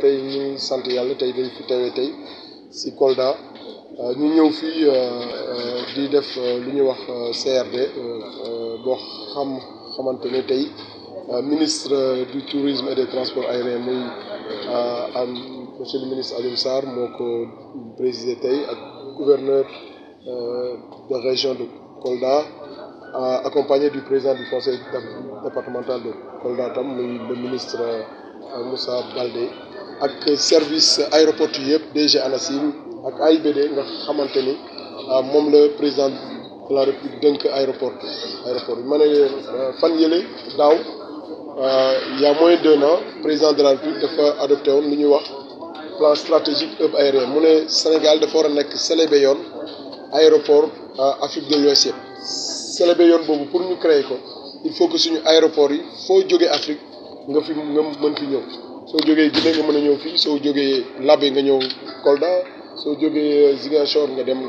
tey ñu ngi sant yàlla tey dañ fi teewee tey si Kolda ñu ñëw fii di def lu ñuy wax CRD boo xamante ne tey ministre du tourisme et des transports aériens muy monsieur le ministre Alioune Sarr moo ko présidé tey ak gouverneur de région de Kolda accompagné du président du conseil départemental de Kolda tam muy le ministre Moussa Baldé ak service aéroportuaire yëpp DG ANACIM ak AIBD nga xamante ni moom la président de la République dënk aéroport bi ma ne fan yële daaw il y a moins d'1 an président de la République dafa adopté woon lu ñuy wax plan stratégique hub aérien mu ne Sénégal dafa war a nekk célébé yoon aéroport Afrique de l'Ouest yëpp célébé yoon boobu pour ñu créer ko il faut que suñu aéroport yi foo jógee Afrique nga mën fi ñëw soo jógee Guinée nga mën a ñëw fii soo jógee Labé nga ñëw Kolda soo jógee Ziguinchor nga dem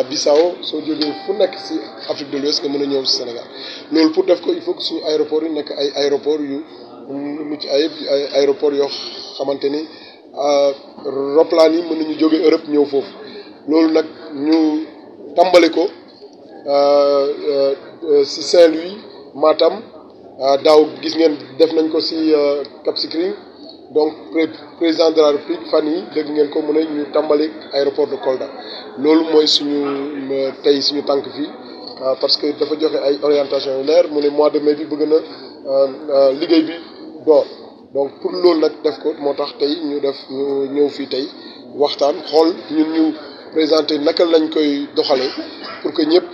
Bissau soo jógee fu nekk ci Afrique de l'Ouest nga mën a ñëw ci Sénégal loolu pour def ko il faut que suñu aéroport yi nekk ay aéroport yu mucc ayib ay aéroport yoo xamante ni roplaan yi mën nañu jógee Europe ñëw foofu loolu nag ñu tàmbali ko ci Saint-Louis Matam daaw gis ngeen def nañ ko ci Cap Skirring donc président de la République fan yi dégg ngeen ko mu ne ñu tàmbali aéroport de Kolda loolu mooy suñu tey suñu tànk fii parce que dafa joxe ay orientation yu leer mu ne mois de mai bi bëgg na liggéey bi door donc pour loolu nag def ko moo tax tey ñu ñëw fii tey waxtaan xool ñun ñu présenté naka lañ koy doxalee pour que ñëpp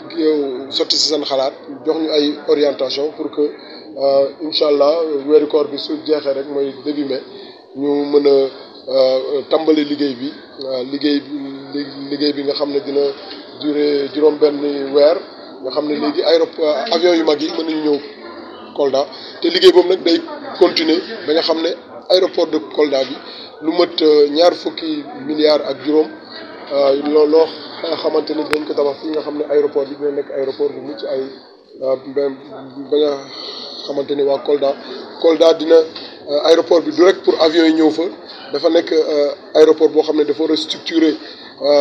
sotti ci seen xalaat jox ñu ay orientation pour que incha allah weeru koor bi su jeexee rek mooy début mai ñu mën a tàmbali liggéey bi nga xam ne dina durer juróom-benn weer nga xam ne léegi avion yu mag yi mën nañu ñëw Kolda te liggéey boobu nag day continuer ba nga xam ne aéroport de Kolda bi lu mat 20 milliards ak juróom loo xamante ni dañ ko tabax fii nga xam ne aéroport bi dina nekk aéroport bu mucc ay ba nga xamante ni waa Kolda dina aéroport bi du rek pour avion yi ñëw fa dafa nekk aéroport boo xam ne dafa restructurer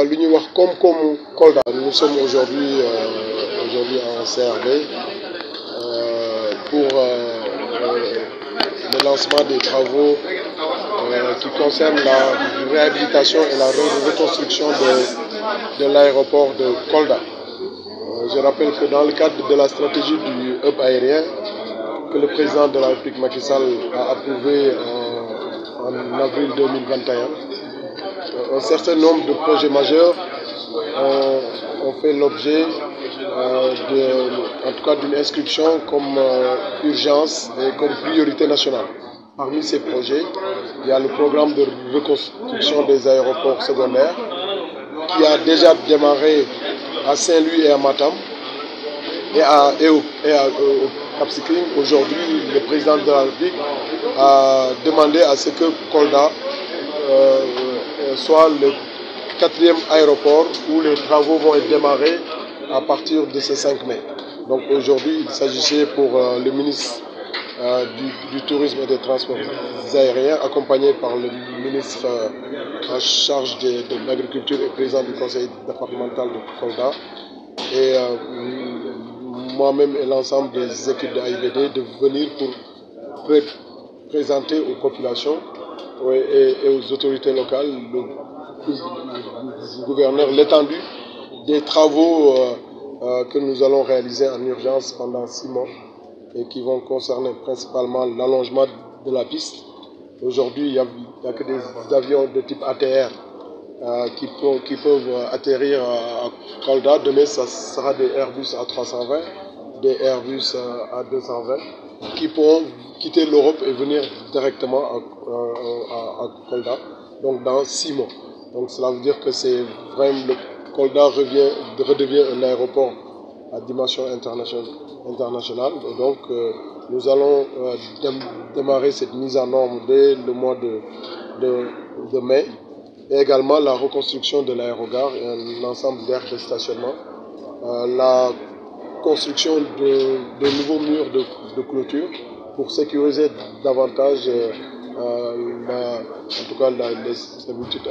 lu ñuy wax koom-koomu Kolda. Nous sommes aujourd'hui en CRD pour le lancement des travaux qui concernent la réhabilitation et la reconstruction de l'aéroport de Kolda. Je rappelle que dans le cadre de la stratégie du hub aérien que le président de la République Macky Sall a approuvé en avril 2021, un certain nombre de projets majeurs ont fait l'objet en tout cas d'une inscription comme urgence et comme priorité nationale. Parmi ces projets, il y a le programme de reconstruction des aéroports secondaires qui a déjà démarré à Saint-Louis et à Matam et au Cap Skirring. Aujourd'hui, le président de la République a demandé à ce que Kolda soit le 4e aéroport où les travaux vont être démarrés à partir de ce 5 mai. Donc aujourd'hui, il s'agissait pour le ministre du tourisme et des transports aériens, accompagné par le ministre en charge de l'agriculture et président du conseil départemental de Kolda, et moi-même et l'ensemble des équipes de AIBD de venir pour présenter aux populations et aux autorités locales, le gouverneur, l'étendue des travaux que nous allons réaliser en urgence pendant 6 mois et qui vont concerner principalement l'allongement de la piste. Aujourd'hui, il n'y a que des avions de type ATR qui peuvent atterrir à Kolda. Demain, ça sera des Airbus A320, des Airbus A220 qui pourront quitter l'Europe et venir directement à Kolda, donc dans 6 mois. Donc cela veut dire que c'est vraiment Kolda redevient un aéroport à dimension internationale. Et donc nous allons démarrer cette mise en norme dès le mois de mai, et également la reconstruction de l'aérogare et un ensemble d'aires de stationnement, la construction de nouveaux murs de clôture pour sécuriser davantage en tout cas les habitudes